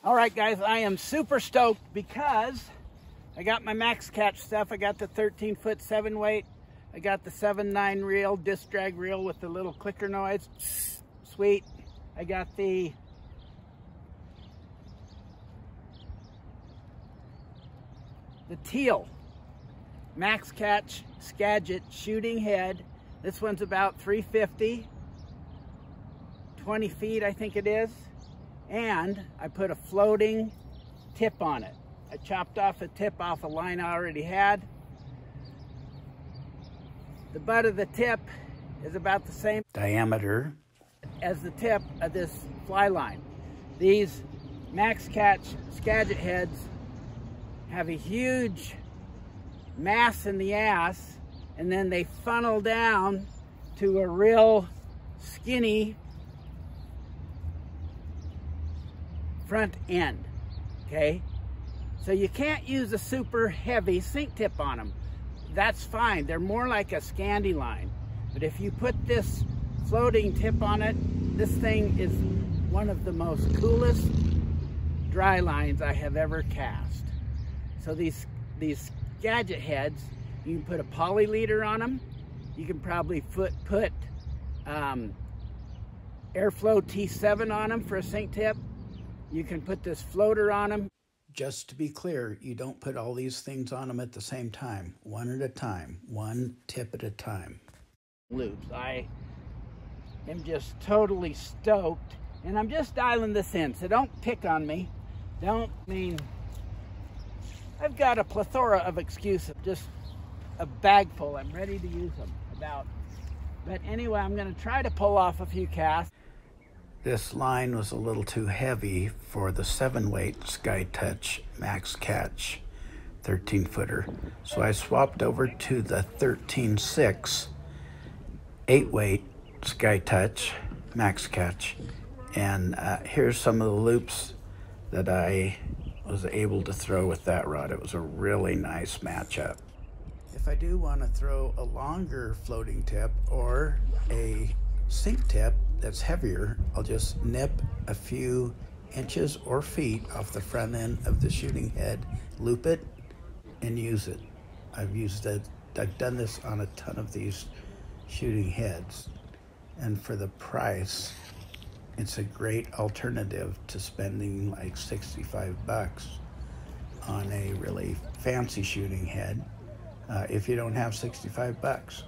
All right, guys, I am super stoked because I got my MaxCatch stuff. I got the 13-foot 7-weight. I got the 7/9 reel, disc drag reel with the little clicker noise. Sweet. I got the teal MaxCatch Skagit shooting head. This one's about 350, 20 feet, I think it is. And I put a floating tip on it. I chopped off a tip off a line I already had. The butt of the tip is about the same diameter as the tip of this fly line. These MaxCatch Skagit heads have a huge mass in the ass, and then they funnel down to a real skinny front end, okay? So you can't use a super heavy sink tip on them. That's fine. They're more like a Scandi line. But if you put this floating tip on it, this thing is one of the most coolest dry lines I have ever cast. So these Skagit heads, you can put a poly leader on them. You can probably put Airflow T7 on them for a sink tip. You can put this floater on them. Just to be clear, you don't put all these things on them at the same time. One at a time, one tip at a time. Loops. I am just totally stoked, and I'm just dialing this in, so don't pick on me. I've got a plethora of excuses, just a bag full. I'm ready to use them But anyway, I'm gonna try to pull off a few casts. This line was a little too heavy for the 7-weight SkyTouch MaxCatch 13-footer. So I swapped over to the 13.6 8-weight SkyTouch MaxCatch. And here's some of the loops that I was able to throw with that rod. It was a really nice matchup. If I do want to throw a longer floating tip or a sink tip that's heavier, I'll just nip a few inches or feet off the front end of the shooting head, loop it, and use it. I've done this on a ton of these shooting heads, and for the price, it's a great alternative to spending like 65 bucks on a really fancy shooting head if you don't have 65 bucks.